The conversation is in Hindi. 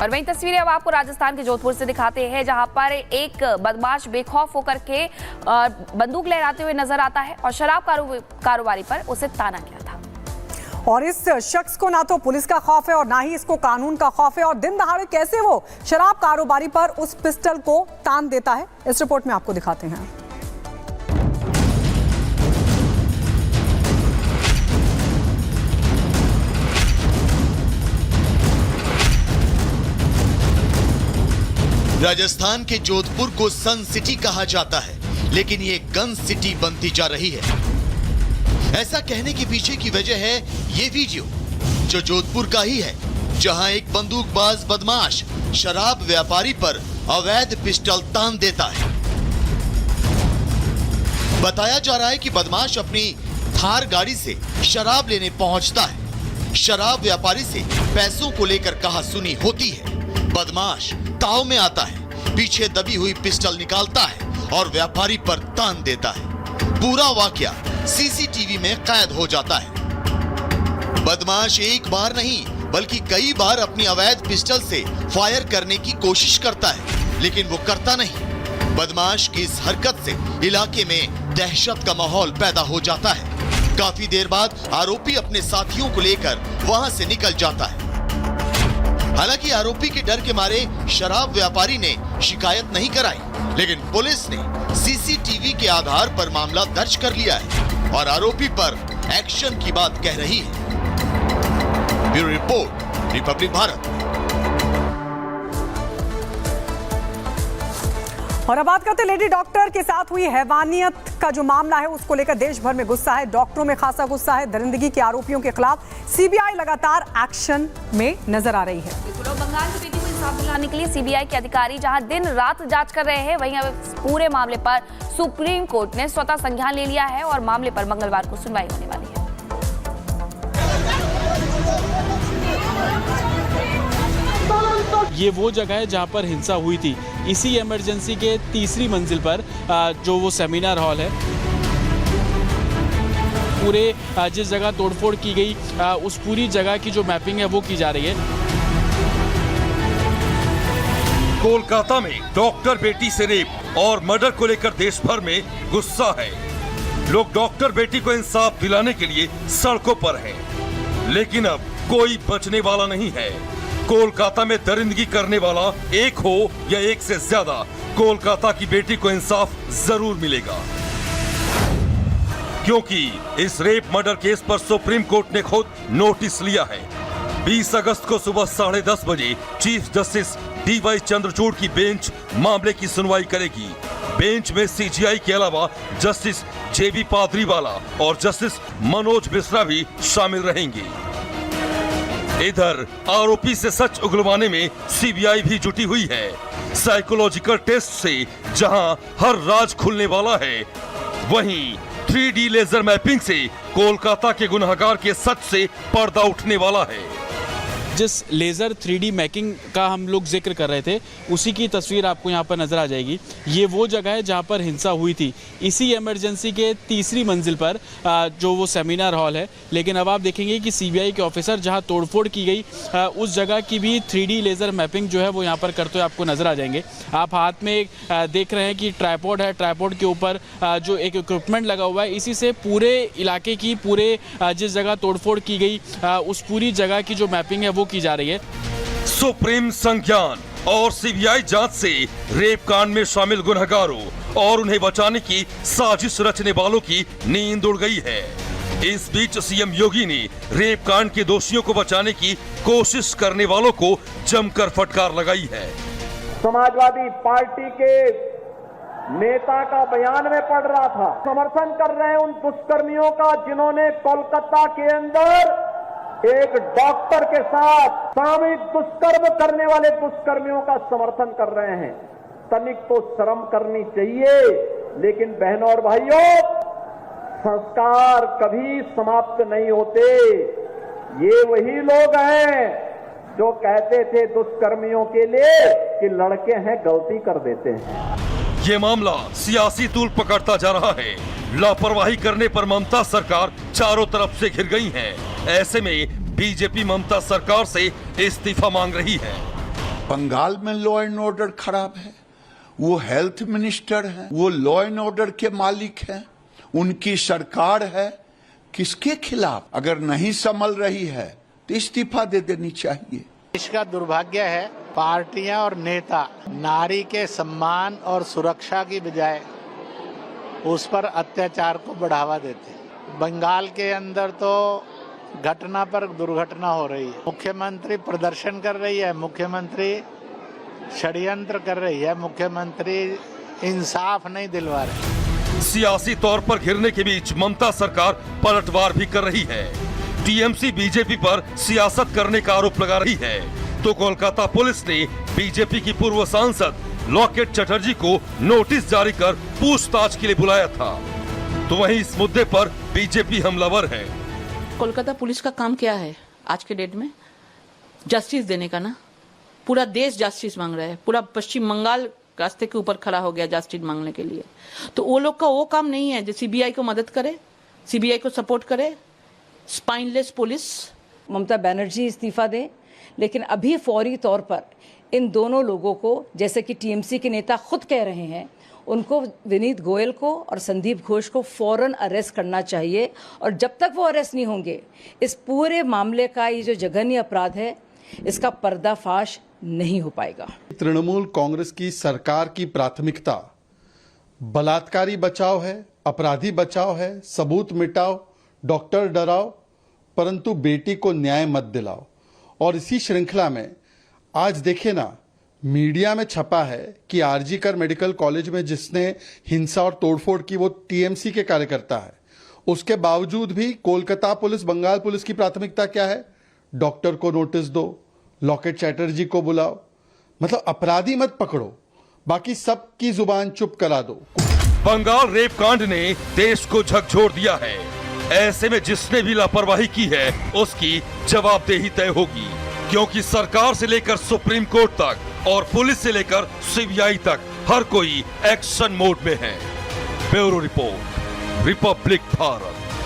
और वहीं तस्वीरें अब आपको राजस्थान के जोधपुर से दिखाते हैं, जहां पर एक बदमाश बेखौफ होकर के बंदूक लहराते हुए नजर आता है और शराब कारोबारी पर उसे ताना किया था। और इस शख्स को ना तो पुलिस का खौफ है और ना ही इसको कानून का खौफ है, और दिन दहाड़े कैसे वो शराब कारोबारी पर उस पिस्टल को तान देता है, इस रिपोर्ट में आपको दिखाते हैं। राजस्थान के जोधपुर को सन सिटी कहा जाता है, लेकिन ये गन सिटी बनती जा रही है। ऐसा कहने के पीछे की वजह है ये वीडियो, जो जोधपुर का ही है, जहां एक बंदूकबाज बदमाश शराब व्यापारी पर अवैध पिस्टल तान देता है। बताया जा रहा है कि बदमाश अपनी थार गाड़ी से शराब लेने पहुंचता है। शराब व्यापारी से पैसों को लेकर कहा सुनी होती है। बदमाश ताव में आता है, पीछे दबी हुई पिस्टल निकालता है और व्यापारी पर तान देता है। पूरा वाकया सीसीटीवी में कैद हो जाता है। बदमाश एक बार नहीं बल्कि कई बार अपनी अवैध पिस्टल से फायर करने की कोशिश करता है, लेकिन वो करता नहीं। बदमाश की इस हरकत से इलाके में दहशत का माहौल पैदा हो जाता है। काफी देर बाद आरोपी अपने साथियों को लेकर वहां से निकल जाता है। हालांकि आरोपी के डर के मारे शराब व्यापारी ने शिकायत नहीं कराई, लेकिन पुलिस ने सीसीटीवी के आधार पर मामला दर्ज कर लिया है और आरोपी पर एक्शन की बात कह रही है। Bureau report, Republic Bharat. और अब बात करते लेडी डॉक्टर के साथ हुई हैवानियत का जो मामला है, उसको लेकर देश भर में गुस्सा है। डॉक्टरों में खासा गुस्सा है। दरिंदगी के आरोपियों के खिलाफ सीबीआई लगातार एक्शन में नजर आ रही है। बंगाल की बेटी को इंसाफ दिलाने के लिए सीबीआई के अधिकारी जहां दिन रात जांच कर रहे हैं, वहीं अब पूरे मामले पर सुप्रीम कोर्ट ने स्वतः संज्ञान ले लिया है और मामले पर मंगलवार को सुनवाई होने वाली है। ये वो जगह है जहां पर हिंसा हुई थी। इसी इमरजेंसी के तीसरी मंजिल पर जो वो सेमिनार हॉल है, पूरे जिस जगह तोड़फोड़ की गई उस पूरी जगह की जो मैपिंग है वो की जा रही है। कोलकाता में डॉक्टर बेटी से रेप और मर्डर को लेकर देश भर में गुस्सा है। लोग डॉक्टर बेटी को इंसाफ दिलाने के लिए सड़कों पर हैं, लेकिन अब कोई बचने वाला नहीं है। कोलकाता में दरिंदगी करने वाला एक हो या एक से ज्यादा, कोलकाता की बेटी को इंसाफ जरूर मिलेगा, क्योंकि इस रेप मर्डर केस पर सुप्रीम कोर्ट ने खुद नोटिस लिया है। 20 अगस्त को सुबह 10:30 बजे चीफ जस्टिस DY चंद्रचूड़ की बेंच मामले की सुनवाई करेगी। बेंच में CGI के अलावा जस्टिस JB पादरीवाला और जस्टिस मनोज मिश्रा भी शामिल रहेंगे। इधर आरोपी से सच उगलवाने में सीबीआई भी जुटी हुई है। साइकोलॉजिकल टेस्ट से जहां हर राज खुलने वाला है, वहीं 3D लेजर मैपिंग से कोलकाता के गुनहगार के सच से पर्दा उठने वाला है। जिस लेज़र 3D मैपिंग का हम लोग जिक्र कर रहे थे, उसी की तस्वीर आपको यहाँ पर नज़र आ जाएगी। ये वो जगह है जहाँ पर हिंसा हुई थी, इसी इमरजेंसी के तीसरी मंजिल पर जो वो सेमिनार हॉल है। लेकिन अब आप देखेंगे कि सीबीआई के ऑफिसर जहाँ तोड़फोड़ की गई उस जगह की भी 3D लेज़र मैपिंग जो है वो यहाँ पर करते हुए आपको नज़र आ जाएंगे। आप हाथ में देख रहे हैं कि ट्राइपॉड है, ट्राइपॉड के ऊपर जो एक इक्विपमेंट लगा हुआ है, इसी से पूरे इलाके की, पूरे जिस जगह तोड़फोड़ की गई उस पूरी जगह की जो मैपिंग है वो की जा रही है। सुप्रीम संज्ञान और सीबीआई जांच से रेप कांड में शामिल गुनहगारों और उन्हें बचाने की साजिश रचने वालों की नींद उड़ गई है। इस बीच सीएम योगी ने रेप कांड के दोषियों को बचाने की कोशिश करने वालों को जमकर फटकार लगाई है। समाजवादी पार्टी के नेता का बयान में पढ़ रहा था, समर्थन कर रहे हैं उन दुष्कर्मियों का जिन्होंने कोलकाता के अंदर एक डॉक्टर के साथ सामूहिक दुष्कर्म करने वाले दुष्कर्मियों का समर्थन कर रहे हैं। तनिक तो शर्म करनी चाहिए। लेकिन बहनों और भाइयों, संस्कार कभी समाप्त नहीं होते। ये वही लोग हैं जो कहते थे दुष्कर्मियों के लिए कि लड़के हैं, गलती कर देते हैं। ये मामला सियासी तूल पकड़ता जा रहा है। लापरवाही करने पर ममता सरकार चारों तरफ से घिर गई है। ऐसे में बीजेपी ममता सरकार से इस्तीफा मांग रही है। बंगाल में लॉ एंड ऑर्डर खराब है, वो हेल्थ मिनिस्टर हैं, वो लॉ एंड ऑर्डर के मालिक हैं, उनकी सरकार है। किसके खिलाफ? अगर नहीं संभल रही है तो इस्तीफा दे देनी चाहिए। देश का दुर्भाग्य है, पार्टियां और नेता नारी के सम्मान और सुरक्षा की बजाय उस पर अत्याचार को बढ़ावा देते हैं। बंगाल के अंदर तो घटना पर दुर्घटना हो रही है। मुख्यमंत्री प्रदर्शन कर रही है, मुख्यमंत्री षड्यंत्र कर रही है, मुख्यमंत्री इंसाफ नहीं दिलवा रही। सियासी तौर पर घिरने के बीच ममता सरकार पलटवार भी कर रही है। टीएमसी बीजेपी पर सियासत करने का आरोप लगा रही है, तो कोलकाता पुलिस ने बीजेपी की पूर्व सांसद लॉकेट चटर्जी को नोटिस जारी कर पूछताछ के लिए बुलाया था। तो वहीं इस मुद्दे पर बीजेपी हमलावर है। कोलकाता पुलिस का काम क्या है आज के डेट में? जस्टिस देने का ना। पूरा देश जस्टिस मांग रहा है, पूरा पश्चिम बंगाल रास्ते के ऊपर खड़ा हो गया जस्टिस मांगने के लिए। तो वो लोग का वो काम नहीं है जो सीबीआई को मदद करे, सीबीआई को सपोर्ट करे। Spineless police. ममता बनर्जी इस्तीफा दें, लेकिन अभी फौरी तौर पर इन दोनों लोगों को, जैसे कि टीएमसी के नेता खुद कह रहे हैं, उनको विनीत गोयल को और संदीप घोष को फौरन अरेस्ट करना चाहिए। और जब तक वो अरेस्ट नहीं होंगे, इस पूरे मामले का ये जो जघन्य अपराध है, इसका पर्दाफाश नहीं हो पाएगा। तृणमूल कांग्रेस की सरकार की प्राथमिकता बलात्कारी बचाव है, अपराधी बचाव है, सबूत मिटाओ, डॉक्टर डराओ, परंतु बेटी को न्याय मत दिलाओ। और इसी श्रृंखला में आज देखे ना, मीडिया में छपा है कि आरजीकर मेडिकल कॉलेज में जिसने हिंसा और तोड़फोड़ की वो टीएमसी के कार्यकर्ता है। उसके बावजूद भी कोलकाता पुलिस, बंगाल पुलिस की प्राथमिकता क्या है? डॉक्टर को नोटिस दो, लॉकेट चैटर्जी को बुलाओ। मतलब अपराधी मत पकड़ो, बाकी सबकी जुबान चुप करा दो। बंगाल रेप कांड ने देश को झकझोर दिया है। ऐसे में जिसने भी लापरवाही की है उसकी जवाबदेही तय होगी, क्योंकि सरकार से लेकर सुप्रीम कोर्ट तक और पुलिस से लेकर सीबीआई तक हर कोई एक्शन मोड में है। Bureau report, Republic Bharat.